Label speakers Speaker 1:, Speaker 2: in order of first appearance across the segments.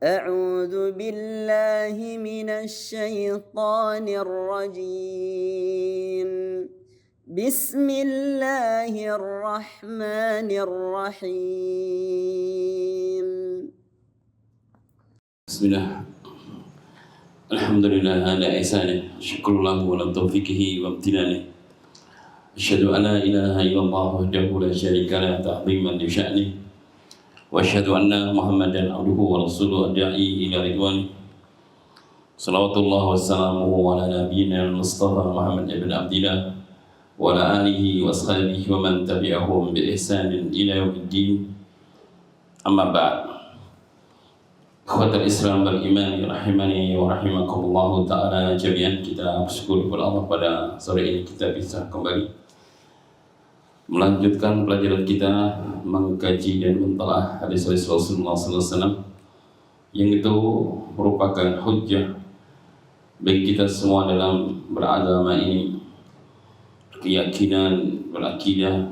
Speaker 1: أعوذ بالله من الشيطان الرجيم. بسم الله الرحمن الرحيم.
Speaker 2: بسم الله. الحمد لله على إحسانه، شكر الله على توفيقه وامتنانه. أشهد أن لا إله إلا الله وحده لا شريك له تعظيما لشأنه، وأشهد أن محمدا عبده ورسوله الداعي إلى رضوانه. صلوات الله وسلامه على نبينا المصطفى محمد بن عبد الله وعلى آله وأصحابه ومن تبعهم بإحسان إلى يوم الدين. أما بعد. Ikhwatul Islam wal Iman rahimani wa rahimakumullah ta'ala jami'an. Kita bersyukur kepada Allah pada sore ini kita bisa kembali melanjutkan pelajaran kita mengkaji dan mentelaah hadis-hadis Rasulullah SAW yang itu merupakan hujjah bagi kita semua dalam beragama ini, keyakinan, berakidah,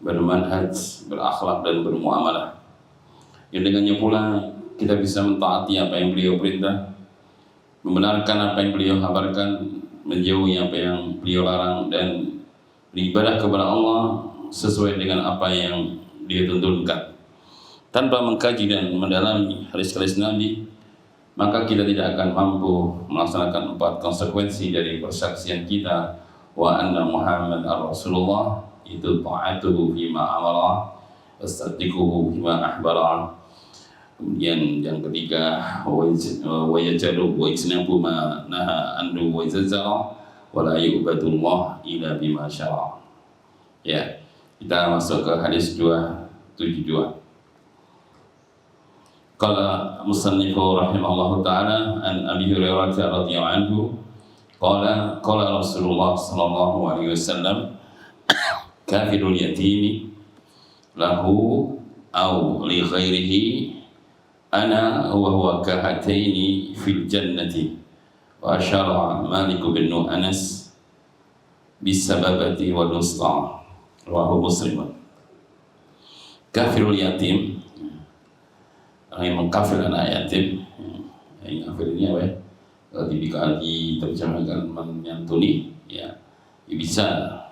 Speaker 2: bermanhaj, berakhlak dan bermuamalah. Yang dengannya pula kita bisa mentaati apa yang beliau perintah, membenarkan apa yang beliau kabarkan, menjauhi apa yang beliau larang, dan beribadah kepada Allah sesuai dengan apa yang dia tuntunkan. Tanpa mengkaji dan mendalami hadis-hadis Nabi, maka kita tidak akan mampu melaksanakan 4 konsekuensi dari persaksian kita wa anna Muhammad ar-Rasulullah, itu ta'atuhu bima amara wasaddiquhu bima ahbara. Kemudian yang ketiga wa yajalu wa ijnabu ma naha anhu wa zazzara wa la yu'badullah ila bima syara. Ya, kita masuk ke hadis 272. Qala musannifu rahimahullahu ta'ala an Abi Hurairah radhiyallahu anhu qala Rasulullah sallallahu alaihi wasallam kafirul yatimi lahu aw li ghairihi ana wa huwa kahataini fil jannati, wa asyara Malik bin Anas bisababati wal nusta, rawahu Muslim. Kafirul yatim, orang yang mengkafir anak yatim. Yang kafir ini apa ya? Kalau diterjemahkan menyantuni, ya bisa.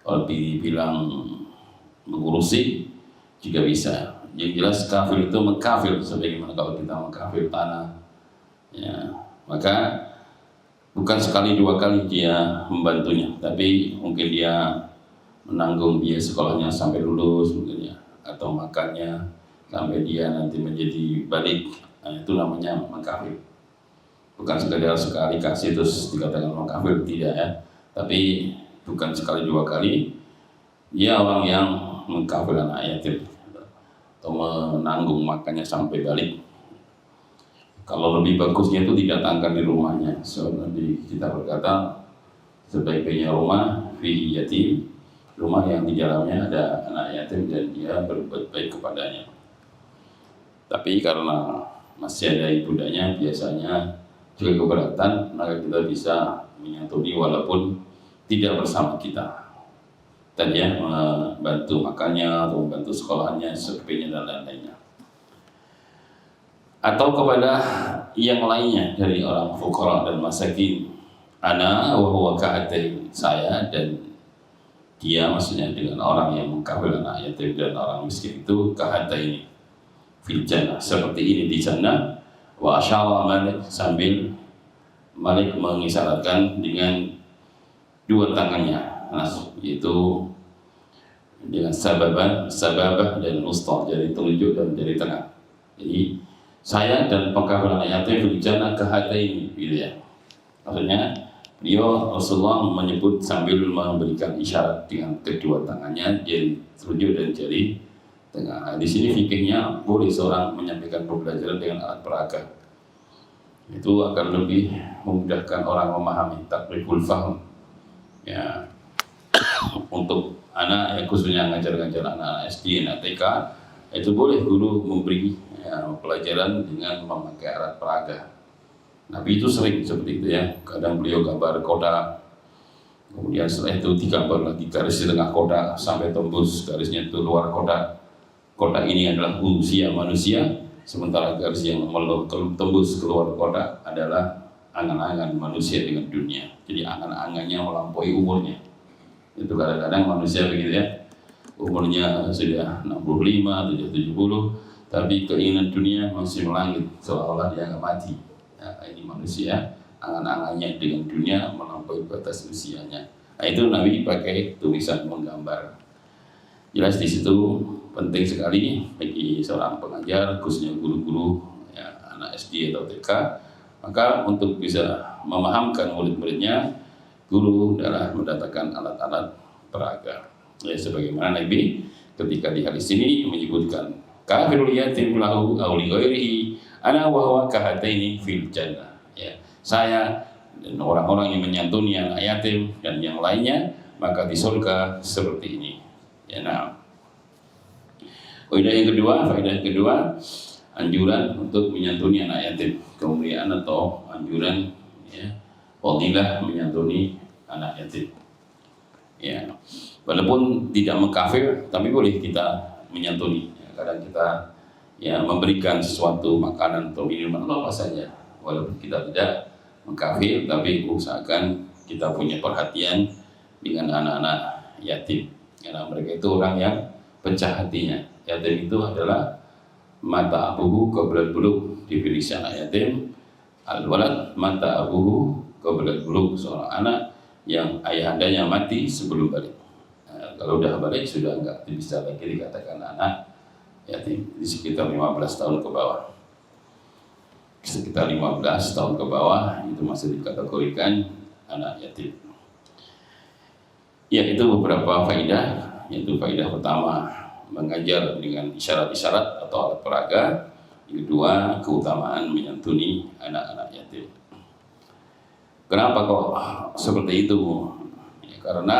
Speaker 2: Kalau dibilang mengurusi juga bisa. Yang jelas kafir itu mengkafir, sebagaimana kalau kita mengkafir tanah, ya, maka bukan sekali 2 kali dia membantunya, tapi mungkin dia menanggung biaya sekolahnya sampai lulus mungkin ya, atau makannya sampai dia nanti menjadi balik. Nah, itu namanya mengkafir. Bukan sekali kasih terus dikatakan mengkafir, tidak ya, tapi bukan sekali 2 kali dia orang yang mengkafir anak yatim atau menanggung makannya sampai balik. Kalau lebih bagusnya itu didatangkan di rumahnya. So, Nabi kita berkata sebaik-baiknya rumah fihi yatim, rumah yang di dalamnya ada anak yatim dan dia berbuat baik kepadanya. Tapi karena masih ada ibundanya biasanya juga keberatan, maka kita bisa menyantuni walaupun tidak bersama kita. Tadi ya, membantu makannya atau membantu sekolahnya, sebagainya dan lain-lainnya. Atau kepada yang lainnya dari orang fuqara dan masakin. Ana wa huwa ka'atain, saya dan dia, maksudnya dengan orang yang mengkafir anak yatim dan orang miskin itu ka'atain fil jannah, seperti ini di jannah. Wa asyara Malik, sambil Malik mengisyaratkan dengan 2 tangannya, yaitu dengan sababah dan usta, jari telunjuk dan jari tengah. Jadi saya dan pengkafir anak yatim fil jannah kahataini, gitu ya. Maksudnya beliau Rasulullah menyebut sambil memberikan isyarat dengan kedua tangannya, jari telunjuk dan jari tengah. Di sini fikihnya boleh seorang menyampaikan pembelajaran dengan alat peraga. Itu akan lebih memudahkan orang memahami, takriful fahm. Ya, untuk anak yang khususnya ngajar-ngajar anak SD, anak TK, itu boleh guru memberi pelajaran dengan memakai alat peraga. Nabi itu sering seperti itu ya. Kadang beliau gambar kotak, kemudian setelah itu digambar lagi garis di tengah kotak sampai tembus garisnya itu luar kotak. Kotak ini adalah usia manusia, sementara garis yang tembus keluar kota adalah angan-angan manusia dengan dunia. Jadi angan-angannya melampaui umurnya. Itu kadang-kadang manusia begitu ya, umurnya sudah 65, 70, tapi keinginan dunia masih melangit seolah-olah dia nggak mati. Nah, ini manusia angan-angannya dengan dunia melampaui batas usianya. Nah, itu Nabi pakai tulisan menggambar. Jelas di situ penting sekali bagi seorang pengajar, khususnya guru-guru ya, anak SD atau TK, maka untuk bisa memahamkan murid-muridnya, guru adalah mendatangkan alat-alat peraga. Ya, sebagaimana Nabi ketika di hadis ini menyebutkan kafirul yatim lahu aw li ghairihi ana wa huwa kahataini fil jannah. Ya, saya dan orang-orang yang menyantuni anak yatim dan yang lainnya maka di surga seperti ini. Ya, nah. Faedah yang kedua, anjuran untuk menyantuni anak yatim, kemuliaan atau anjuran ya, fadilah menyantuni anak yatim. Ya, walaupun tidak mengkafir, tapi boleh kita menyantuni. Ya, kadang kita ya memberikan sesuatu makanan atau minuman apa saja, walaupun kita tidak mengkafir, tapi usahakan kita punya perhatian dengan anak-anak yatim. Karena mereka itu orang yang pecah hatinya. Yatim itu adalah mata abuhu qabla bulugh. Definisi anak yatim, al-walad mata abuhu qabla bulugh, seorang anak yang ayahandanya mati sebelum balik. Nah, kalau udah balik sudah enggak bisa lagi dikatakan anak yatim. Di sekitar 15 tahun ke bawah. Sekitar 15 tahun ke bawah itu masih dikategorikan anak yatim. Ya, itu beberapa faedah. Yaitu faedah pertama, mengajar dengan isyarat-isyarat atau alat peraga. Yang kedua, keutamaan menyantuni anak-anak yatim. Kenapa kok seperti itu? Ya, karena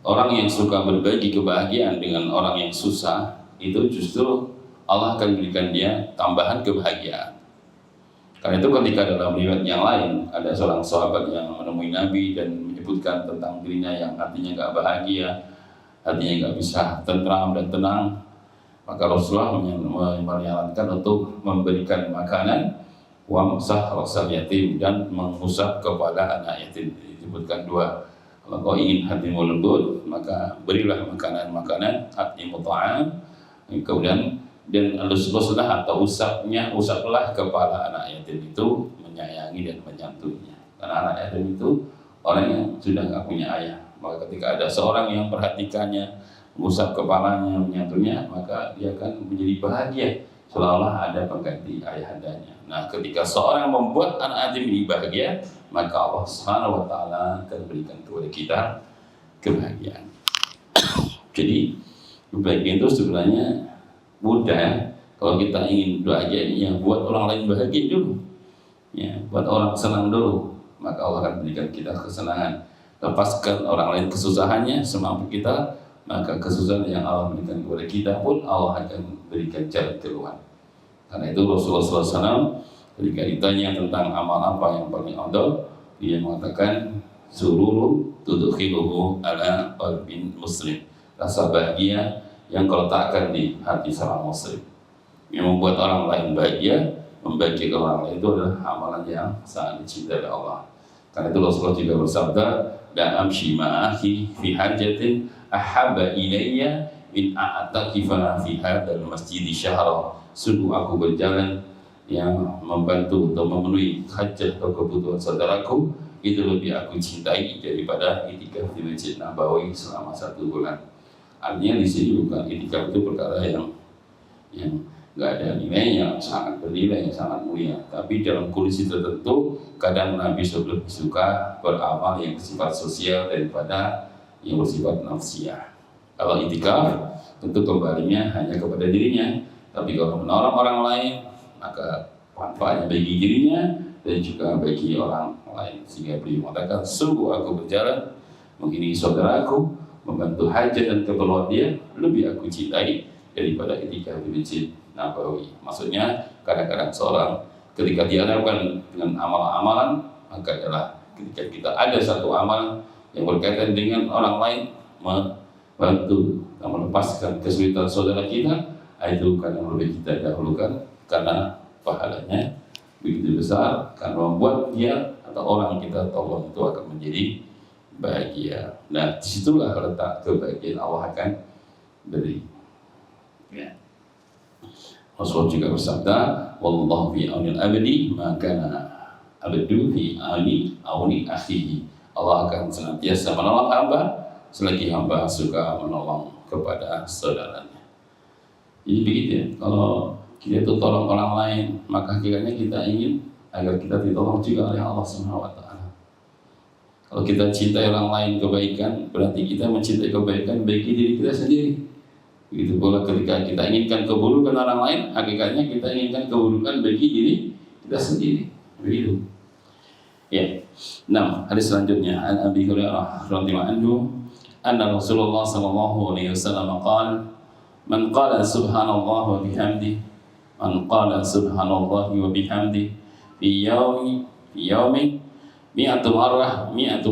Speaker 2: orang yang suka berbagi kebahagiaan dengan orang yang susah, itu justru Allah akan berikan dia tambahan kebahagiaan. Karena itu ketika dalam riwayat yang lain, ada seorang sahabat yang menemui Nabi dan menyebutkan tentang dirinya yang hatinya nggak bahagia, hatinya nggak bisa tentram dan tenang, maka Rasulullah menyarankan untuk memberikan makanan, wamsah rasal yatim, dan mengusap kepala anak yatim. Disebutkan dua. Kalau kau ingin hatimu lembut, maka berilah makanan-makanan hatimu ta'am, kemudian dan lus-luslah atau usaplah kepala anak yatim itu, menyayangi dan menyantuninya. Karena anak yatim itu orang yang sudah nggak punya ayah. Maka ketika ada seorang yang perhatikannya, mengusap kepalanya, menyantuninya, maka dia akan menjadi bahagia, seolah-olah ada pengganti ayahandanya. Nah, ketika seorang membuat anak yatim ini bahagia, maka Allah Subhanahu wa Ta'ala akan berikan kepada kita kebahagiaan. Jadi kebahagiaan itu sebenarnya mudah. Kalau kita ingin bahagia, ya buat orang lain bahagia dulu, ya buat orang senang dulu, maka Allah akan berikan kita kesenangan. Lepaskan orang lain kesusahannya semampu kita, maka kesusahan yang Allah berikan kepada kita pun Allah akan berikan jalan keluar. Karena itu Rasulullah SAW ketika ditanya tentang amal apa yang paling afdal, dia mengatakan sururun tudkhiluhu ala qalbin muslim, rasa bahagia yang kau letakkan di hati seorang muslim, yang membuat orang lain bahagia, membahagiakan orang lain, itu adalah amalan yang sangat dicintai oleh Allah. Karena itu Rasulullah juga bersabda, la amshi ma'akhi fi hajatin ahabba ilayya min a'takifa fi hadzal masjid syahra. Sungguh aku berjalan yang membantu untuk memenuhi hajat atau kebutuhan saudaraku, itu lebih aku cintai daripada itikaf di Masjid Nabawi selama 1 bulan. Artinya di sini bukan itikaf itu perkara yang nggak ada nilainya, sangat bernilai, yang sangat mulia. Tapi dalam kondisi tertentu, kadang Nabi lebih suka beramal yang bersifat sosial daripada yang bersifat nafsiyah. Kalau itikaf, tentu kembalinya hanya kepada dirinya. Tapi kalau menolong orang lain, maka manfaatnya bagi dirinya dan juga bagi orang lain. Sehingga beliau mengatakan, sungguh aku berjalan mengiringi saudaraku, membantu hajat dan keperluan dia, lebih aku cintai daripada itikaf di Masjid Nabawi. Maksudnya kadang-kadang seorang ketika dihadapkan dengan amalan-amalan, maka adalah ketika kita ada satu amalan yang berkaitan dengan orang lain, membantu dan melepaskan kesulitan saudara kita, itu kadang lebih kita dahulukan karena pahalanya begitu besar, karena membuat dia atau orang yang kita tolong itu akan menjadi bahagia. Nah, disitulah letak kebahagiaan Allah akan beri. Ya. Rasulullah juga bersabda, "Wallahu fi aunil abdi, maka abdu fi auni akhihi." Allah akan senantiasa menolong hamba selagi hamba suka menolong kepada saudaranya. Jadi begitu ya. Kalau kita itu tolong orang lain, maka hakikatnya kita ingin agar kita ditolong juga oleh Allah Subhanahu wa taala. Kalau kita cintai orang lain kebaikan, berarti kita mencintai kebaikan bagi diri kita sendiri. Begitu pula ketika kita inginkan keburukan orang lain, hakikatnya kita inginkan keburukan bagi diri kita sendiri. Begitu. Ya. Nah, hadis selanjutnya an Abi Hurairah radhiyallahu anhu, anna Rasulullah sallallahu alaihi wasallam qala, "Man qala subhanallah wa bihamdihi, man qala subhanallah wa bihamdihi fi yawmi mi'atu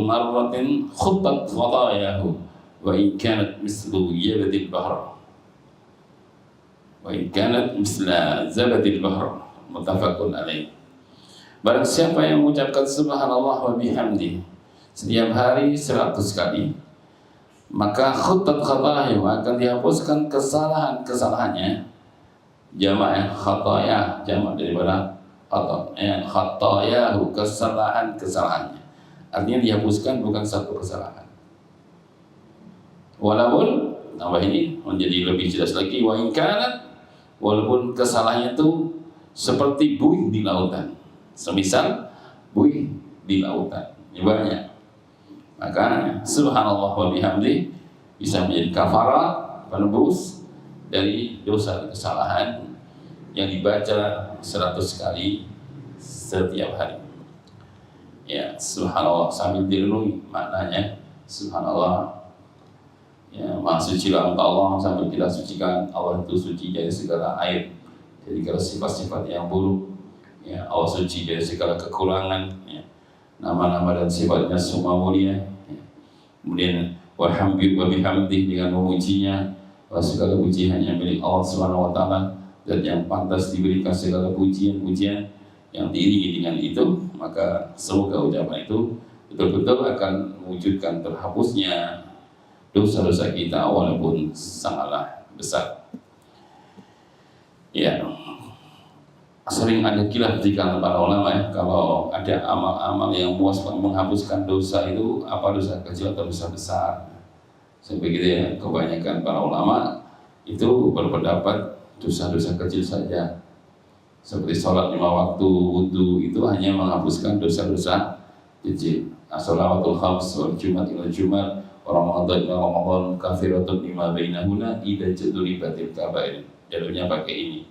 Speaker 2: marratin khuttat khatayahu wa in kanat mislu yabadil bahr." Wa in kanat misla zabadil bahr, muttafaqun alaih. Barang siapa yang mengucapkan subhanallah wa bihamdi setiap hari 100 kali, maka khuttat khatayahu, akan dihapuskan kesalahannya. Jamak khataya, jamak daripada khatayahu, kesalahannya. Artinya dihapuskan, bukan satu kesalahan. Walaupun tambah ini menjadi lebih jelas lagi, wa in kanat, walaupun kesalahannya itu seperti buih di lautan, semisal buih di lautan, ini banyak, maka subhanallah wa bihamdi bisa menjadi kafarat, penebus dari dosa kesalahan yang dibaca 100 kali setiap hari. Ya, subhanallah sambil direnungi maknanya. Subhanallah, ya, maha sucilah engkau Allah, sambil kita sucikan Allah itu suci dari segala aib, dari segala sifat-sifat yang buruk. Ya, Allah suci dari segala kekurangan. Ya, nama-nama dan sifatnya semua mulia. Ya. Kemudian walhamdulillah wa bihamdih, dengan memujinya, segala puji hanya milik Allah Subhanahu wa taala, dan yang pantas diberikan segala pujian-pujian yang diiringi dengan itu. Maka semoga ucapan itu betul-betul akan mewujudkan terhapusnya dosa-dosa kita walaupun sangatlah besar. Ya, sering ada khilaf di kalangan para ulama ya, kalau ada amal-amal yang menghapuskan dosa itu apa dosa kecil atau dosa besar. Sebegitu ya, kebanyakan para ulama itu berpendapat dosa-dosa kecil saja. Seperti sholat 5 waktu, wudu itu hanya menghapuskan dosa-dosa kecil. As-shalawatul khams wal jumat ila jumat, Ramadan ila Ramadan, kafiratun lima bainahuna idza jaduribatil kabair. Jalurnya pakai ini.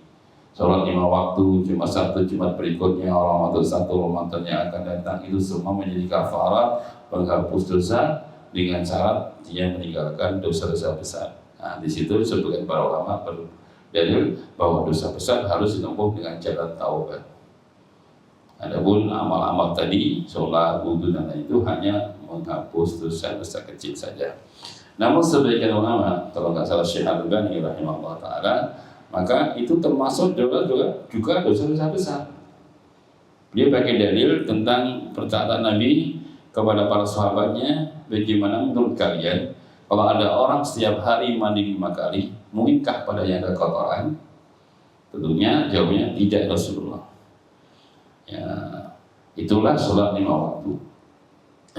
Speaker 2: Sholat 5 waktu, Jumat satu, Jumat berikutnya, Ramadan satu, Ramadan yang akan datang, itu semua menjadi kafarat, penghapus dosa, dengan syarat dia meninggalkan dosa-dosa besar. Nah, di situ sebagian para ulama berdalil bahwa dosa besar harus ditempuh dengan jalan taubat. Adapun amal-amal tadi, sholat, wudu dan lain itu hanya menghapus dosa-dosa kecil saja. Namun sebagian ulama, kalau nggak salah Syekh Al-Albani rahimahullah taala, maka itu termasuk juga dosa-dosa besar. Dia pakai dalil tentang perkataan Nabi kepada para sahabatnya, bagaimana menurut kalian kalau ada orang setiap hari mandi 5 kali, mungkinkah padanya ada kotoran? Tentunya jawabnya tidak, Rasulullah. Ya, itulah sholat 5 waktu.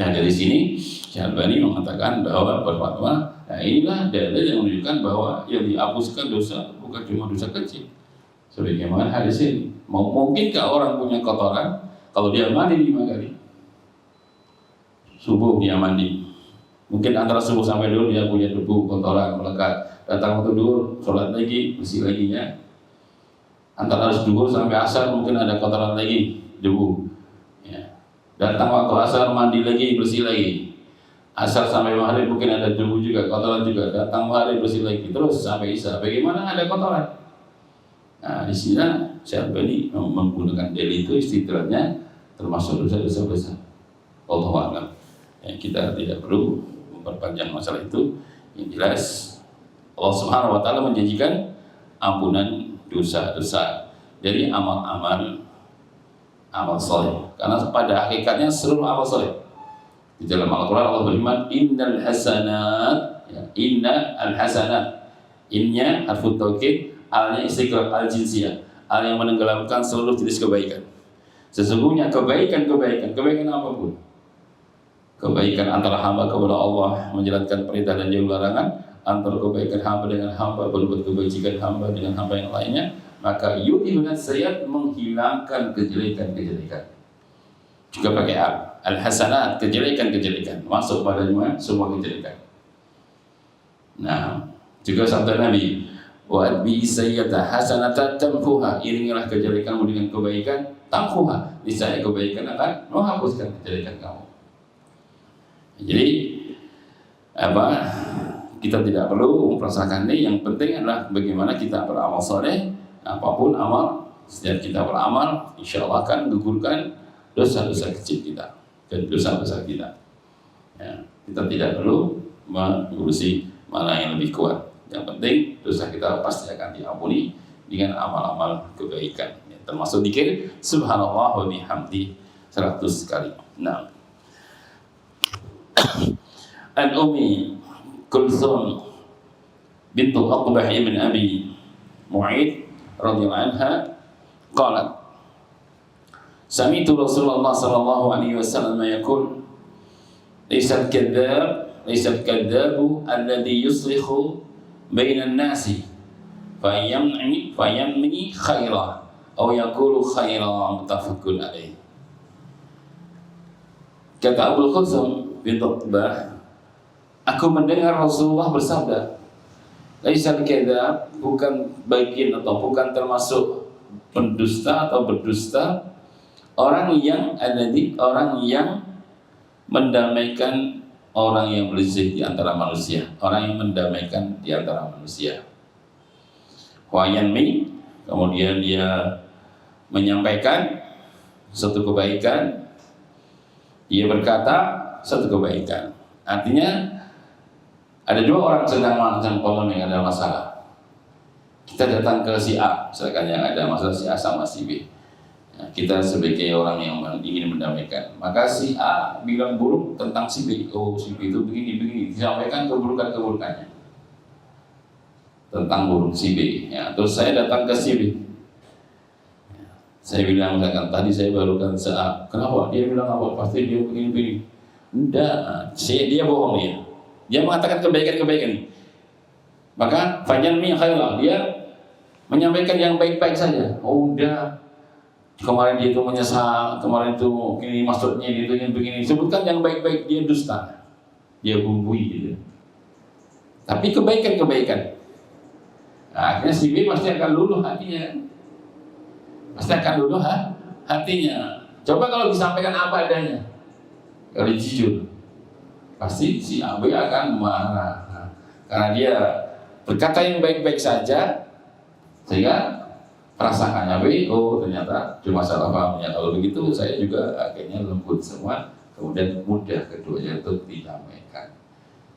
Speaker 2: Nah, dari sini Syalbani mengatakan bahwa berfatwa, nah inilah dalil yang menunjukkan bahwa yang dihapuskan dosa bukan cuma dosa kecil. Sebagaimana hadis ini, mungkinkah orang punya kotoran kalau dia mandi 5 kali? Subuh dia mandi, mungkin antara subuh sampai dulu dia punya debu, kotoran melekat. Datang waktu duhur, sholat lagi, bersih lagi ya. Antara duhur sampai asar mungkin ada kotoran lagi, debu. Ya. Datang waktu asar, mandi lagi, bersih lagi. Asar sampai maghrib mungkin ada debu juga, kotoran juga. Datang maghrib, bersih lagi, terus sampai isya. Bagaimana ada kotoran? Nah, di sini Syalbani menggunakan dalil itu istidlalnya termasuk dosa-dosa besar. Wallahu a'lam. Ya, kita tidak perlu memperpanjang masalah itu. Yang jelas Allah Subhanahu wa taala menjanjikan ampunan dosa-dosa. Jadi amal soleh. Karena pada hakikatnya seluruh amal soleh. Di dalam Al-Quran Allah berfirman, innal hasanat, ya, inna al-hasanat. Innya harfu taukid, alnya istiqrar al-jinsiyah, al yang menenggelamkan seluruh jenis kebaikan. Sesungguhnya kebaikan apapun, kebaikan antara hamba kepada Allah menjalankan perintah dan jauh larangan, antara kebaikan hamba dengan hamba, berbuat kebajikan hamba dengan hamba yang lainnya, maka yudhibun sayyi'at, menghilangkan kejelekan-kejelekan. Juga pakai al-hasanat, kejelekan-kejelekan, masuk padanya semua kejelekan. Nah, juga sabda Nabi, wa bi sayyata hasanata tamhuha, iringilah kejelekanmu dengan kebaikan, tamhuha, niscaya kebaikan akan menghapuskan kejelekan kamu. Jadi kita tidak perlu merasakan ini, yang penting adalah bagaimana kita beramal soleh. Apapun amal, setiap kita beramal, insya Allah akan menggugurkan dosa-dosa kecil kita dan dosa-dosa kita. Ya, kita tidak perlu mengurusi mana yang lebih kuat. Yang penting dosa kita pasti akan diampuni dengan amal-amal kebaikan. Ya, termasuk zikir subhanallah wa bihamdi 100 kali. Nah, an Ummi Kulthum bintu Uqbah ibn Abi Mu'id radhiyallahu anha qalat sami'tu Rasulullah sallallahu alaihi wasallam yaqul laysal kadzabu alladhi yusrihu bainan nasi fayamni khaira aw yaqulu khaira, muttafaqun alaih. Kata Abu Kulthum bin Uqbah, aku mendengar Rasulullah bersabda, laisal kadzab, bukan bagian atau bukan termasuk pendusta atau berdusta orang yang mendamaikan orang yang berzina di antara manusia, orang yang mendamaikan di antara manusia. Wayanmi, kemudian dia menyampaikan satu kebaikan, dia berkata satu kebaikan. Artinya ada dua orang sedang polemik, ada masalah. Kita datang ke si A, misalkan yang ada masalah si A sama si B. Nah, kita sebagai orang yang ingin mendamaikan, maka si A bilang buruk tentang si B. Oh, si B itu begini, disampaikan keburukannya tentang buruk si B. Ya, terus saya datang ke si B. Saya bilang, misalkan tadi saya barukan si A. Kenapa? Dia bilang apa? Pasti dia begini. Enggak, dia bohong dia. Dia mengatakan kebaikan-kebaikan. Maka fajanmi khairah, dia menyampaikan yang baik-baik saja. Oh, udah. Kemarin dia itu menyesal, kemarin itu ini maksudnya gitu yang begini. Sebutkan yang baik-baik, dia dusta. Dia bumbui gitu. Tapi kebaikan-kebaikan. Nah, akhirnya si B pasti akan luluh hatinya. Coba kalau disampaikan apa adanya. Kalau jujur, pasti si A B akan marah. Nah, karena dia berkata yang baik-baik saja, sehingga perasaannya B, oh ternyata cuma salah pahamnya. Kalau begitu saya juga akhirnya lembut semua, kemudian mudah keduanya untuk didamaikan.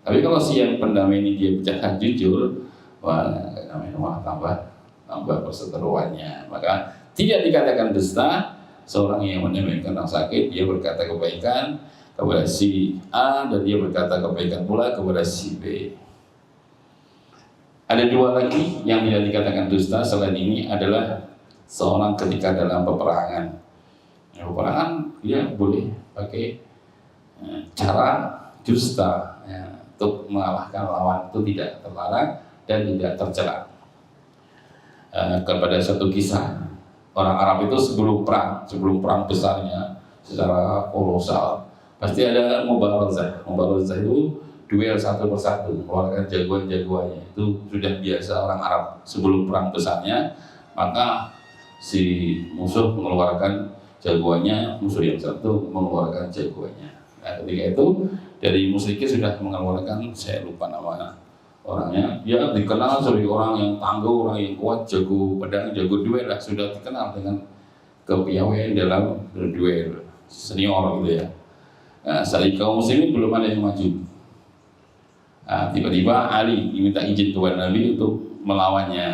Speaker 2: Tapi kalau si yang pendamai ini dia bicara jujur, tambah perseteruannya. Maka tidak dikatakan dusta seorang yang mendamaikan orang sakit, dia berkata kebaikan kepada si A dan dia berkata kebaikan pula kepada si B. Ada dua lagi yang tidak dikatakan dusta selain ini adalah seorang ketika dalam peperangan. Peperangan dia boleh pakai cara dusta untuk mengalahkan lawan, itu tidak terlarang dan tidak tercela. Kepada satu kisah orang Arab itu sebelum perang besarnya secara kolosal pasti ada mubarazah. Mubarazah itu duel satu persatu, mengeluarkan jagoan-jagoannya. Itu sudah biasa orang Arab sebelum perang besarnya. Maka si musuh mengeluarkan jagoannya, musuh yang satu mengeluarkan jagoannya. Nah, ketika itu dari musyrikin sudah mengeluarkan, saya lupa nama orangnya, dia dikenal sebagai orang yang tangguh, orang yang kuat, jago pedang, jago duel lah, sudah dikenal dengan kepiawaian dalam duel, senior gitu ya. Nah, saat kaum muslimin belum ada yang maju. Nah, tiba-tiba Ali diminta izin kepada Nabi untuk melawannya.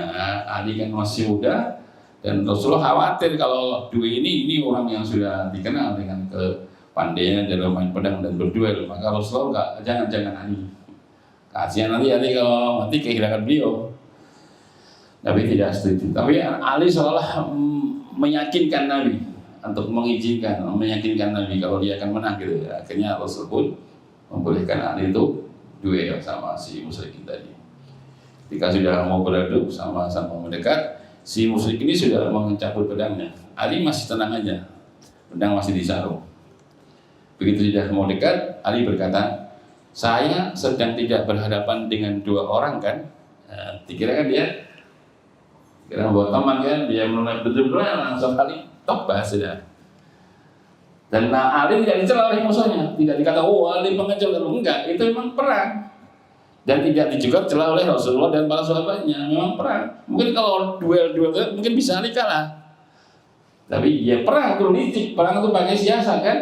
Speaker 2: Ali kan masih muda dan Rasulullah khawatir kalau dua ini orang yang sudah dikenal dengan kepandaian dalam main pedang dan berduel, maka Rasulullah jangan Ali. Kasihan nanti Ali kalau mati kehilangan beliau. Tapi tidak setuju. Tapi Ali seolah meyakinkan Nabi untuk meyakinkan Nabi kalau dia akan menang gitu. Akhirnya Rasul pun membolehkan Ali itu duel sama si musyrik tadi. Ketika sudah mau beradu sama-sama mendekat, si musyrik ini sudah mencabut pedangnya. Ali masih tenang aja, pedang masih disarung. Begitu sudah mau dekat, Ali berkata, saya sedang tidak berhadapan dengan dua orang kan? Dikirakan dia kira buat teman kan, dia mulai betul-betul langsung kali tobas sudah. Dan Ali tidak dicela oleh musuhnya, tidak dikata Ali pengecil, enggak, itu memang perang. Dan tidak juga dicela oleh Rasulullah dan para sahabatnya, memang perang. Mungkin kalau duel mungkin bisa Ali kalah. Tapi ya perang politik, perang itu pakai siasat kan.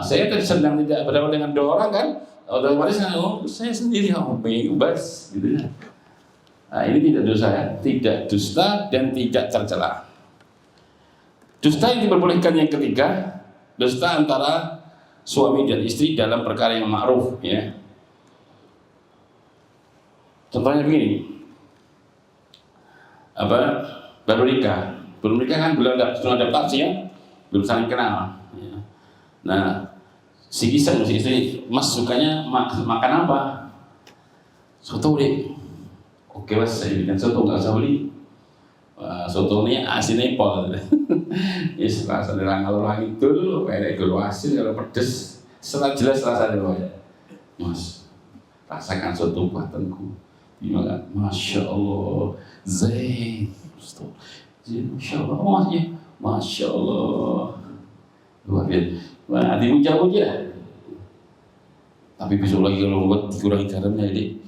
Speaker 2: Saya tadi sedang tidak berhadapan dengan dua orang kan, otomatis saya sendiri bebas gitu ya. Nah, ini tidak dosa ya, tidak dusta dan tidak tercela. Dusta yang diperbolehkan yang ketiga, dusta antara suami dan istri dalam perkara yang ma'ruf ya. Contohnya begini, baru nikah kan belum adaptasi ya, belum saling kenal. Ya. Nah, si istri, Mas sukanya makan apa? Soto deh. Oke mas, saya bikin soto, nggak usah beli. Soto ini asinnya pol. Yes, rasa dari orang itu dulu, kayak gula asin, kalau pedes, setelah jelas rasanya loh ya. Mas, rasakan soto buatanku. Gimana? Masya Allah, zain. Masya Allah, Masya Allah. Luar biasa. Dipuja-puja. Tapi besok lagi kalau buat dikurangi garamnya ini.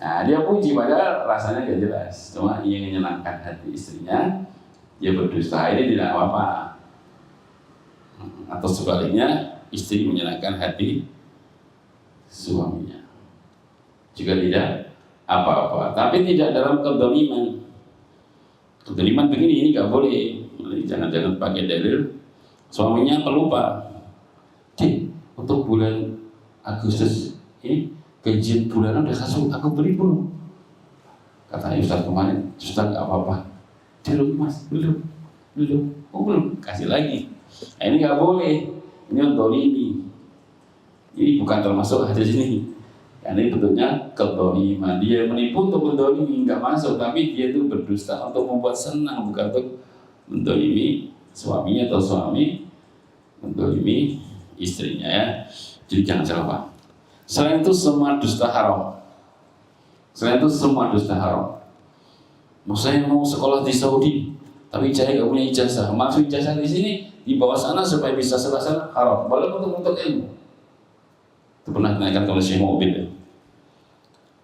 Speaker 2: Nah, dia puji padahal rasanya gak jelas, cuma ingin menyenangkan hati istrinya, dia berdusta, ini tidak apa-apa. Atau sebaliknya, istri menyenangkan hati suaminya, juga tidak apa-apa. Tapi tidak dalam kedoliman. Kedoliman begini, ini gak boleh. Jangan pakai dalil suaminya pelupa. Untuk bulan Agustus ini gajian bulanan udah aku beli belum? Katanya Ustaz kemarin, Ustaz nggak apa-apa. Belum mas, belum. Oh belum, kasih lagi. Nah, ini nggak boleh. Ini untuk ini. Ini bukan termasuk hadis ini. Ini bentuknya kedoliman. Dia menipu untuk mendolimi, nggak masuk. Tapi dia itu berdusta untuk membuat senang, bukan untuk mendolimi suaminya atau suami mendolimi istrinya ya. Jadi jangan salah. Selain itu semua dusta haram. Saya mau sekolah di Saudi, tapi saya nggak punya ijazah. Maksud ijazah di sini di bawah sana supaya bisa sebelah sana haram. Walaupun untuk ilmu. Itu pernah dinaikkan oleh Syekh Mu'bil.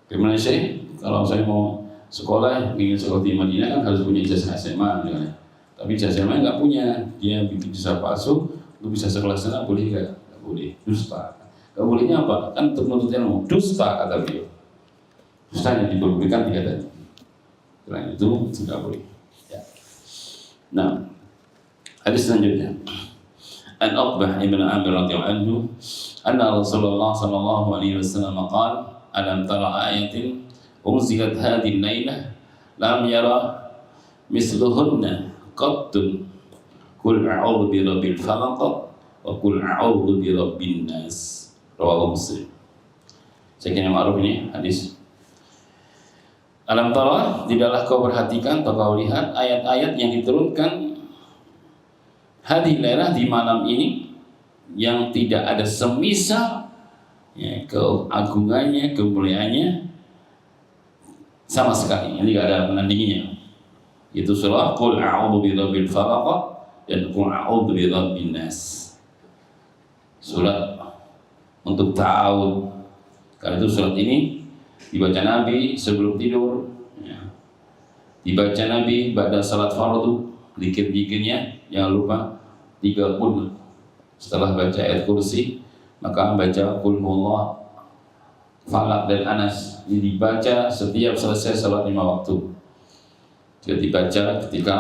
Speaker 2: Gimana sih? Kalau saya mau sekolah, ingin sekolah di Madinah kan harus punya ijazah SMA, misalnya. Tapi ijazah SMA nggak punya. Dia bikin ijazah palsu, lu bisa sekolah sana boleh nggak? Nggak boleh. Dusta. Gak bolehnya apa? Kan untuk menuntut ilmu. Dusta kata beliau. Dusta yang diperbolehkan 3 tadi. Selain itu tidak boleh. Ya. Nah, hadis selanjutnya. An Uqbah ibn Amir radhiyallahu anhu, anna Rasulullah sallallahu alaihi wasallam qala, alam tara ayatin unzilat hadhihi al-lailah lam yara misluhunna qattun. Qul a'udzu bi rabbil falaq wa qul a'udzu bi rabbin nas. Rawahu Muslim. Saya kira ma'ruf ini hadis. Alam tara, tidaklah kau perhatikan atau kau lihat ayat-ayat yang diturunkan hadhihi lailah di malam ini yang tidak ada semisal ya, keagungannya, kemuliaannya sama sekali. Ini tidak ada penandinginya. Itu surah Qul a'udzu birabbil falaq dan Qul a'udzu birabbin nas. Surat untuk ta'awud. Karena itu surat ini dibaca Nabi sebelum tidur ya. Dibaca Nabi pada salat fardu, zikir-zikirnya jangan lupa 30. Setelah baca ayat kursi, maka baca qul huwallahu Falak dan Anas ini dibaca setiap selesai salat 5 waktu. Jika dibaca ketika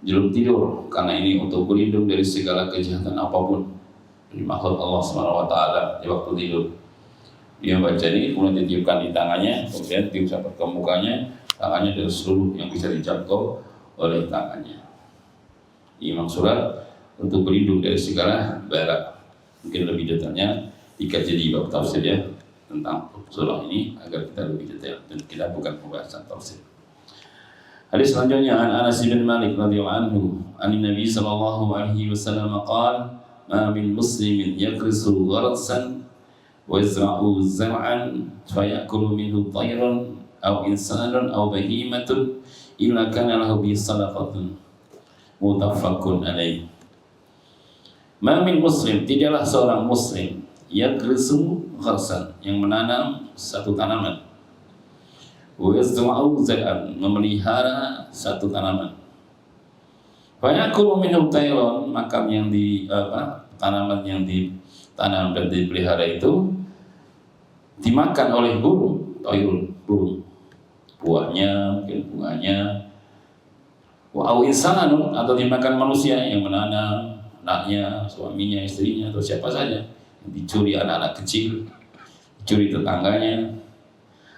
Speaker 2: belum tidur, karena ini untuk berlindung dari segala kejahatan apapun dari makhluk Allah SWT di waktu tidur. Dia baca ini, kemudian ditiupkan di tangannya, kemudian tiup sampai ke mukanya, tangannya dari seluruh yang bisa dijangkau oleh tangannya. Ini memang surat untuk berlindung dari segala bala. Mungkin lebih detailnya dikaji di bab tafsir ya tentang surah ini agar kita lebih detail, dan kita bukan pembahasan tafsir. Hadis selanjutnya an Anas bin Malik radhiyallahu anhu, an Nabi sallallahu alaihi wasallam qala, ma min muslimin yakrisu gharsan wa yazra'u zar'an fayakulu minhu tayrun aw insanun aw bahimatun illa kana lahu bi sadaqatun. Muttafaqun alaih. Ma min muslim, tidaklah seorang muslim yakrisu gharsan, yang menanam satu tanaman, wa yazra'u zar'an, memelihara satu tanaman, fayakulu minhu tayrun, maka yang tanaman yang ditanam dan dipelihara itu dimakan oleh burung, tayrun, burung, buahnya, mungkin bunganya, wa insanun, atau dimakan manusia yang menanam, anaknya, suaminya, istrinya, atau siapa saja, yang dicuri anak-anak kecil, dicuri tetangganya,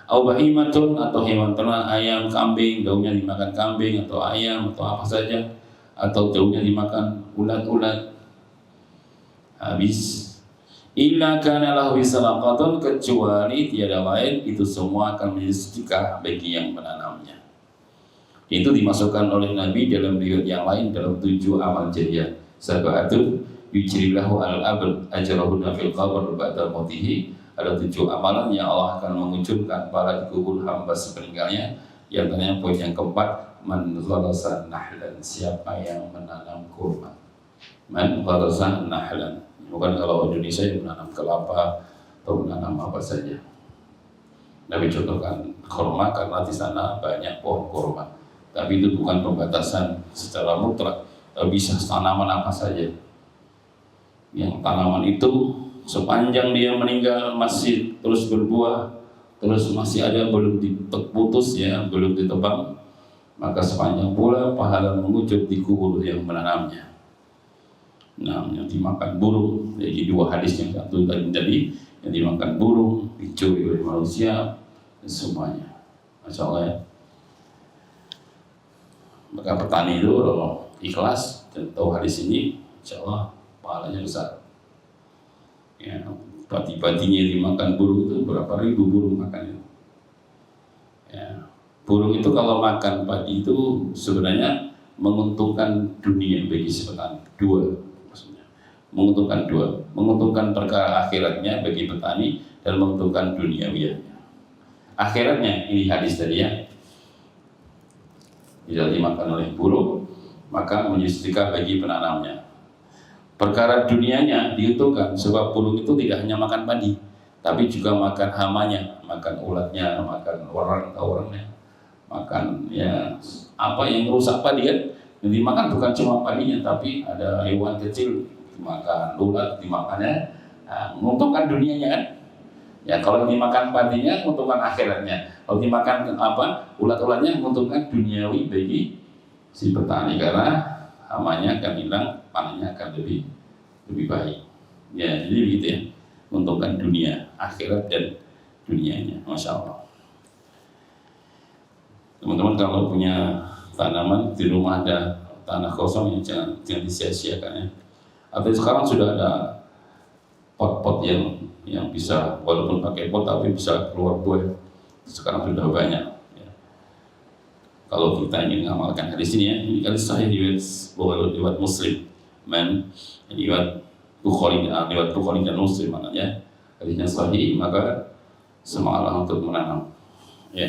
Speaker 2: au bahimatun, atau hewan ternak, ayam, kambing, daunnya dimakan kambing atau ayam atau apa saja, atau daunnya dimakan ulat-ulat, habis. Illa kana lahu sadaqatun, kecuali tiada lain itu semua akan menjadi sedekah bagi yang menanamnya. Itu dimasukkan oleh Nabi dalam riwayat yang lain dalam 7 amal jariah. Sab'atun yujrilahu al-abd ajrahunna fil qabr ba'da mautihi. Ada 7 amalan yang Allah akan mengucurkan para di kubur hamba sepeninggalnya. Yang tanya poin yang keempat, man gharasa nahlan, siapa yang menanam kurma. Man gharasa nahlan, bukan kalau Indonesia yang menanam kelapa atau menanam apa saja. Nabi contohkan kurma karena di sana banyak pohon kurma. Tapi itu bukan pembatasan secara mutlak, bisa tanaman apa saja. Yang tanaman itu sepanjang dia meninggal masih terus berbuah, terus masih ada, belum diputus ya, belum ditebang, maka sepanjang pula pahala mengucur di kubur yang menanamnya. Nah, yang dimakan burung, jadi 2 hadis yang satu tadi yang dimakan burung, dicuri oleh manusia, dan semuanya. Masya Allah ya. Maka petani itu kalau ikhlas dan tahu hadis ini, insya Allah pahalanya besar. Ya, padi-padinya dimakan burung itu berapa ribu burung makannya. Ya, burung itu kalau makan padi itu sebenarnya menguntungkan dunia bagi si petani. 2 maksudnya. Menguntungkan perkara akhiratnya bagi petani dan menguntungkan duniawinya. Akhiratnya ini hadis tadi ya. Bila dimakan oleh burung, maka menjadi sedekah bagi penanamnya. Perkara dunianya diuntungkan, sebab burung itu tidak hanya makan padi, tapi juga makan hamanya, makan ulatnya, makan orang-orangnya, makan ya apa yang rusak padi kan. Yang dimakan bukan cuma padinya, tapi ada hewan kecil dimakan, ulat dimakannya, menguntungkan dunianya kan. Ya kalau dimakan padinya, menguntungkan akhiratnya. Kalau dimakan ulat-ulatnya, menguntungkan duniawi bagi si petani, karena hamanya akan hilang, panennya akan lebih baik. Ya, jadi begitu ya, menguntungkan dunia, akhirat dan dunianya. Masya Allah. Teman-teman kalau punya tanaman di rumah, ada tanah kosong, ya jangan disia-siakan ya. Atau sekarang sudah ada pot-pot yang bisa, walaupun pakai pot tapi bisa keluar buah. Sekarang sudah banyak ya. Kalau kita ingin mengamalkan hadis ini ya, ini hadis sahih riwayat Muslim, riwayat Bukhari dan Muslim, makanya hadisnya sahih, maka semangatlah untuk menanam ya.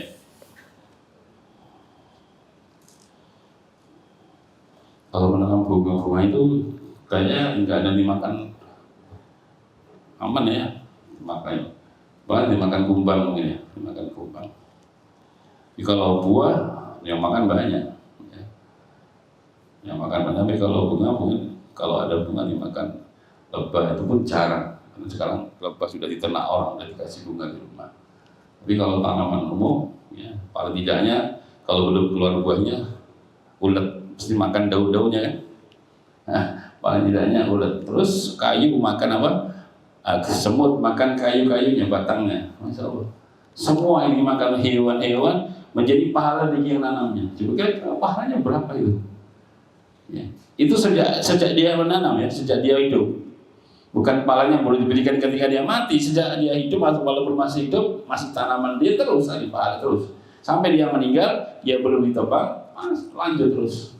Speaker 2: Kalau menanam bunga-bunga itu kayaknya nggak ada dimakan, aman ya, makanya bahkan dimakan kumbang mungkin ya, dimakan kumbang. Jadi kalau buah yang makan banyak ya. Yang makan banyak, tapi kalau bunga mungkin kalau ada bunga dimakan lebah itu pun jarang, Karena sekarang kelapa sudah diternak orang, sudah dikasih bunga di rumah. Tapi kalau tanaman umum, ya, paling tidaknya kalau belum keluar buahnya, ulet mesti makan daun-daunnya kan. Nah, paling tidaknya ulet. Terus kayu makan apa? Semut makan kayu-kayunya, batangnya. Masya Allah. Semua ini makan hewan-hewan menjadi pahala bagi yang nanamnya. Coba kira pahalanya berapa itu? Ya. Itu sejak dia menanam ya, sejak dia hidup. Bukan pahalanya boleh diberikan ketika dia mati, sejak dia hidup atau walaupun masih hidup, masih tanaman dia terus ada pahala terus. Sampai dia meninggal, dia belum ditebang, lanjut terus.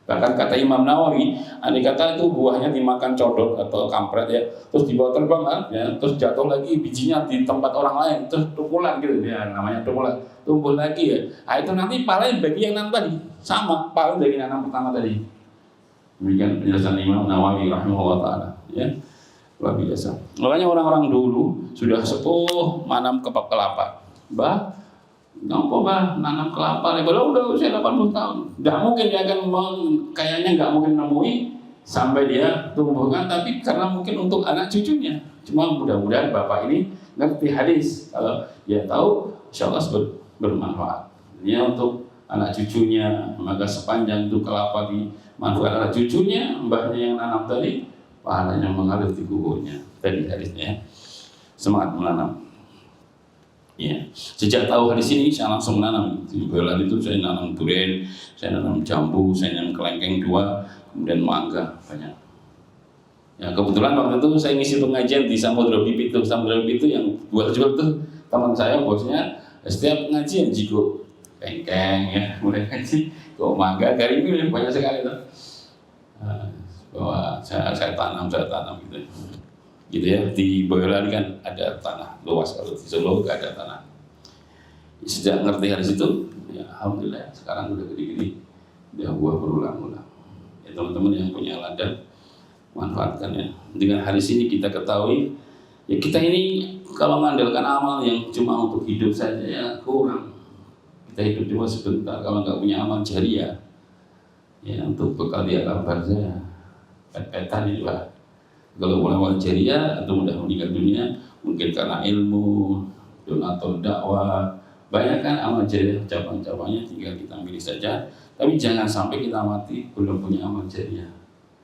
Speaker 2: Bahkan kata Imam Nawawi, andai kata itu buahnya dimakan codot atau kampret ya, terus dibawa terbang kan, ya, terus jatuh lagi bijinya di tempat orang lain, terus tumbuhan gitu ya, namanya tumbuh lagi ya. Nah, itu nanti pahalanya bagi yang nanam tadi, sama pahala bagi yang nanam pertama tadi. Demikian penjelasan Imam Nawawi rahimahullah taala, ya. Luar biasa. Makanya orang-orang dulu sudah sepuh menanam kelapa. Bah, ngapa bah nanam kelapa? Kalau udah usia 80 tahun, nggak mungkin dia akan kayaknya nggak mungkin nemui sampai dia tumbuhkan. Tapi karena mungkin untuk anak cucunya. Cuma mudah-mudahan bapak ini ngerti hadis. Kalau dia tahu, insya Allah bermanfaat. Ini untuk anak cucunya. Maka sepanjang itu kelapa dimanfaatkan anak cucunya, mbahnya yang nanam tadi, pahalanya mengalir di kuburnya. Tadi hadisnya, semangat menanam. Ya, sejak tahu hadis ini saya langsung menanam. Di Boyolali itu saya nanam durian, saya nanam jambu, saya nanam kelengkeng 2, kemudian mangga banyak. Ya, kebetulan waktu itu saya ngisi pengajian di Samudra Bibit itu. Samudra Bibit itu yang buat jual tuh teman saya, bosnya setiap pengajian jigo kelengkeng ya, mulai ngaji kok mangga, garimi banyak sekali tuh. Bahwa saya tanam gitu ya. Di Boyolali kan ada tanah luas, kalau di Solo gak ada tanah. Sejak ngerti hadis itu, ya alhamdulillah sekarang udah gede-gede, dia buah berulang-ulang. Ya teman-teman yang punya ladang, manfaatkan ya. Dengan hadis ini kita ketahui, ya kita ini kalau mengandalkan amal yang cuma untuk hidup saja ya kurang. Kita hidup cuma sebentar, kalau nggak punya amal jariah, ya untuk bekal di alam barzah, pet-petan itu lah. Kalau mulai jariah atau mudah meninggal dunia, mungkin karena ilmu, donatur dakwah, banyak kan amal jariah, cabang-cabangnya tinggal kita milih saja. Tapi jangan sampai kita mati belum punya amal jariah.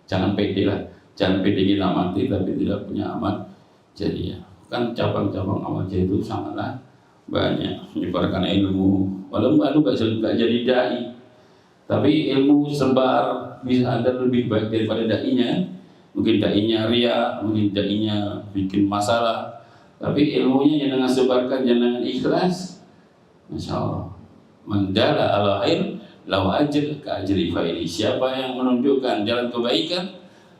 Speaker 2: Jangan pede lah, jangan pede kita mati tapi tidak punya amal jariah. Kan cabang-cabang amal jariah itu sangatlah banyak. Menyebarkan ilmu, walaupun nggak jadi dai, tapi ilmu sebar bisa ada lebih baik daripada dai-nya. Mungkin dai-nya riya, mungkin dai-nya bikin masalah, tapi ilmunya yang dengan sebarkan jangan ikhlas, masya Allah. Mandala ala khair lahu ajr ka ajri fa'ili. Siapa yang menunjukkan jalan kebaikan,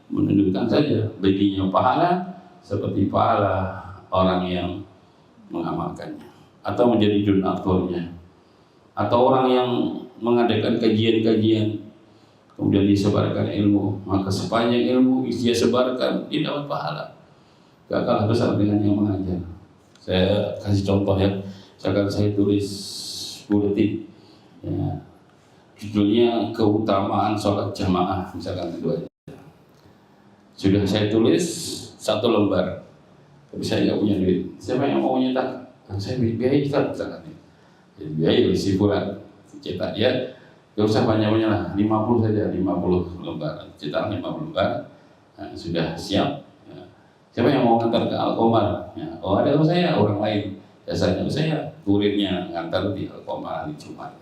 Speaker 2: menunjukkan saja baginya pahala seperti pahala orang yang mengamalkannya, atau menjadi donaturnya, atau orang yang mengadakan kajian-kajian kemudian disebarkan ilmu, maka sepanjang ilmu dia sebarkan dia dapat pahala, gak kalah besar dengan yang mengajar. Saya kasih contoh ya, misalkan saya tulis buletin ya, judulnya keutamaan sholat jamaah, misalkan itu aja. Sudah saya tulis 1 lembar, tapi saya nggak punya duit. Siapa yang mau nyetak? Saya biaya kita misalkan, jadi biaya si bulan cetak dia. Gak usah banyak-banyak lah, 50 saja, 50 lembar, cetak 50 lembar, nah, sudah siap. Ya. Siapa yang mau ngantar ke Alkomar? Ya. Oh ada saya, orang lain, jasanya saya, kurirnya ngantar di Alkomar hari Jumat.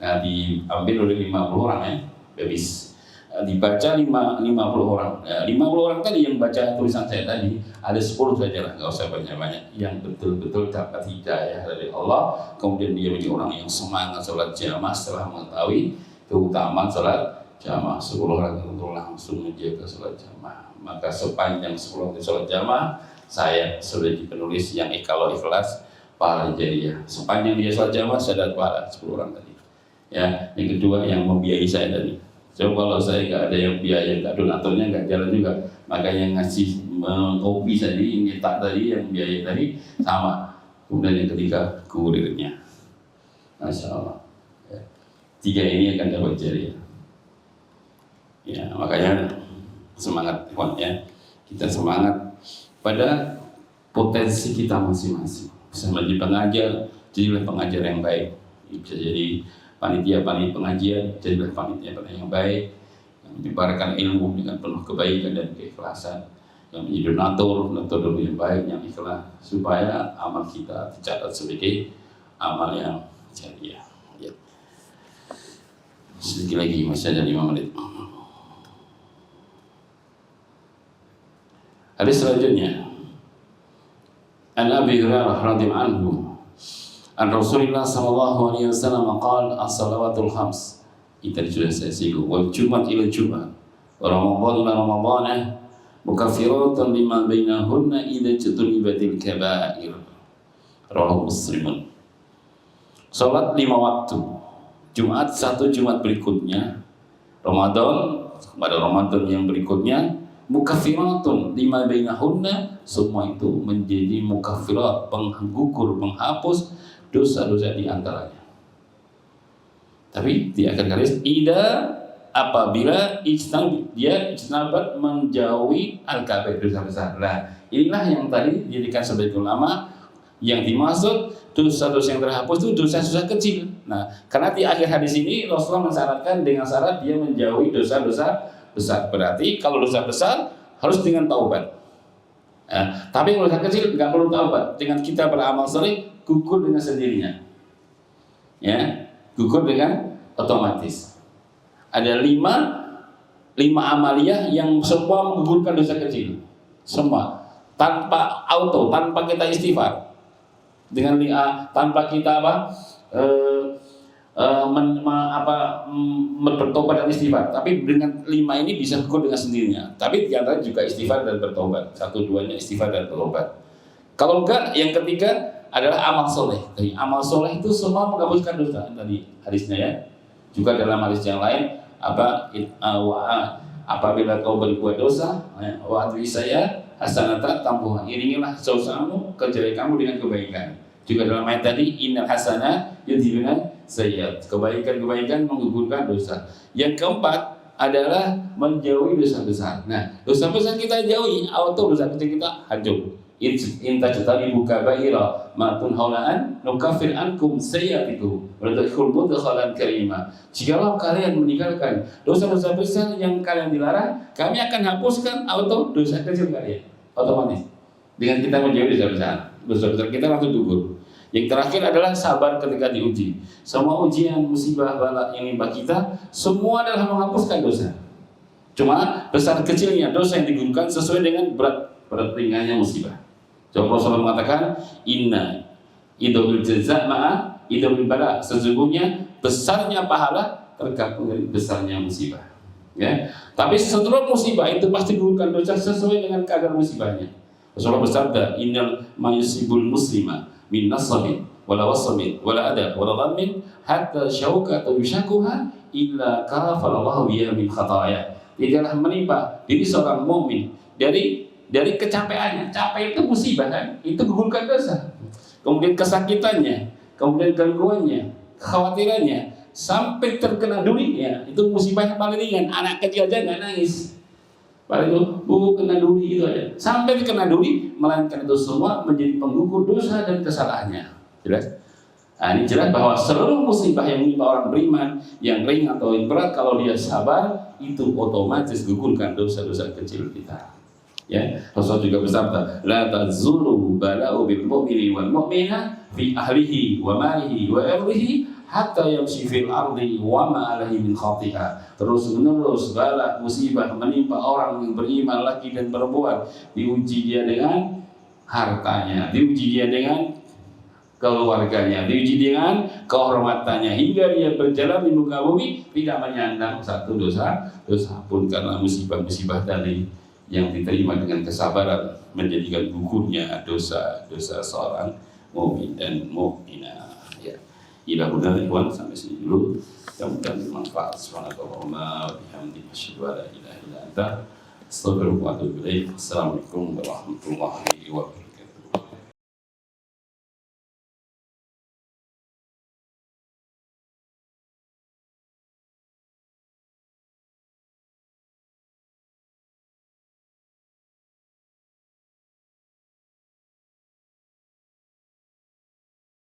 Speaker 2: Nah diambil oleh 50 orang ya, habis dibaca 50 orang. Ya, 50 orang tadi yang baca tulisan saya tadi, ada 10 saja lah, gak usah banyak-banyak, yang betul-betul dapat hidayah dari Allah, kemudian dia menjadi orang yang semangat sholat jamaah setelah mengetahui keutamaan sholat jamaah. 10 orang itu langsung menjaga sholat jamaah. Maka sepanjang 10 orang sholat jamaah, saya sebagai penulis yang kalau ikhlas pahala jariah. Sepanjang dia sholat jamaah, saya dapat pahala 10 orang tadi. Ya, yang kedua yang membiayai saya tadi. So kalau saya nggak ada yang biaya, nggak donaturnya nggak jalan juga, maka yang ngasih kopi tadi, nyetak tadi, yang biaya tadi sama. Kemudian yang ketiga kurirnya, masya Allah. Ya. 3 ini akan dapat jariah. Ya makanya semangat ya, kita semangat pada potensi kita masing-masing. Bisa menjadi pengajar, jadilah pengajar yang baik. Bisa jadi panitia pengajian, jadilah panitia yang baik, yang menyebarkan ilmu dengan penuh kebaikan dan keikhlasan, yang menjadi donatur yang baik, yang ikhlas, supaya amal kita tercatat sebagai amal yang jariah. Ya. Sedikit lagi, masih ada 5 menit. Hadis selanjutnya, An Abi Hurairah radhiyallahu anhu, an Rasulullah sallallahu alaihi wasallam qala as-salawatul khams. Itu sudah saya singgung. Wal Jumat ila Jumat, wa Ramadan ila Ramadan, mukaffiratun lima bainahunna idza tunibatil kaba'ir. Rawahu Muslim. Salat 5 waktu. Jumat satu, Jumat berikutnya, Ramadan pada Ramadan yang berikutnya, mukaffiratun lima bainahunna, semua itu menjadi mukaffirat, penggugur, menghapus dosa-dosa di antaranya. Tapi dia akan garis apabila dia ijtinabat menjauhi al-kaba'ir, dosa besar. Nah, inilah yang tadi dijadikan sebagai ulama yang dimaksud dosa-dosa yang terhapus itu dosa-dosa kecil. Nah, karena di akhir hadis ini Rasulullah mensyaratkan dengan syarat dia menjauhi dosa-dosa besar. Berarti kalau dosa besar harus dengan taubat. Tapi kalau dosa kecil nggak perlu taubat. Dengan kita beramal soleh, gugur dengan sendirinya. Ya, gugur dengan otomatis. Ada 5 amaliyah yang semua menggugurkan dosa kecil. Semua tanpa kita istighfar. Dengan tanpa kita bertobat dan istighfar. Tapi dengan 5 ini bisa gugur dengan sendirinya. Tapi di antara juga istighfar dan bertobat. 1-2-nya istighfar dan bertobat. Kalau enggak, yang ketiga adalah amal soleh. Jadi amal soleh itu semua menghapuskan dosa. Tadi hadisnya ya. Juga dalam hadis yang lain, apabila kau berbuat dosa, wa adri saya hasanata tampuha, iringilah dosamu, kerjakan kamu dengan kebaikan. Juga dalam ayat tadi, innal hasanah yudhibuna sayyi'at, kebaikan menggugurkan dosa. Yang keempat adalah menjauhi dosa besar. Nah, dosa besar kita jauhi, auto dosa kecil kita hancur. Inta jatani buka baira matun haulaan nukafir ankum sayyi'atikum wa tadkhul mudkhalan karima. Jikalau kalian meninggalkan dosa-dosa besar yang kalian dilarang, kami akan hapuskan auto dosa kecil kalian otomatis. Dengan kita menjauhi dosa besar, dosa besar kita langsung gugur. Yang terakhir adalah sabar ketika diuji. Semua ujian, musibah, bala yang menimpa kita, semua adalah menghapuskan dosa. Cuma besar kecilnya dosa yang digugurkan sesuai dengan berat ringannya musibah. Coba Rasulullah mengatakan, inna idul jaza ma'a idul bala. Sesungguhnya besarnya pahala tergantung dari besarnya musibah. Ya. Tapi setelah musibah itu pasti digugurkan dosa sesuai dengan kadar musibahnya. Rasulullah bersabda, innal mayusibul muslima min nasabin wala wasamin wala adab wala dhammin hatta syauka yushakuha illa kafalallahu biha min khataya. Tidaklah menimpa diri seorang mukmin dari kecapeannya. Capek itu musibah kan, itu gugurkan dosa. Kemudian kesakitannya, kemudian gangguannya, kekhawatirannya, sampai terkena durinya, itu musibah yang paling ringan. Anak kecil aja nggak nangis, paling itu kena duri itu aja. Sampai terkena duri, melainkan itu semua menjadi penggugur dosa dan kesalahannya. Jelas? Nah, ini jelas bahwa seluruh musibah yang menimpa orang beriman, yang ringan atau yang berat, kalau dia sabar, itu otomatis gugurkan dosa-dosa kecil kita. Ya, Rasul juga bersabda, la tazulu bala'u bil mu'mini wal mu'minah fi ahlihi wa malihi wa irdihi hatta yamshi fil ardi wa ma alaihi min khati'ah. Terus menerus bala musibah menimpa orang yang beriman laki dan perempuan, diuji dia dengan hartanya, diuji dia dengan keluarganya, diuji dengan kehormatannya, hingga dia berjalan di muka bumi tidak menyandang satu dosa pun, karena musibah-musibah tadi yang diterima dengan kesabaran menjadikan gugurnya dosa-dosa seorang mukmin dan mukminah. Ya, ila benar ikhwan, sampai sini dulu. Mudah-mudahan bermanfaat. Subhanallahumma wa bihamdihi asyhadu an la ilaha illa anta astaghfiruka wa atubu ilaik. Assalamualaikum warahmatullahi wabarakatuh.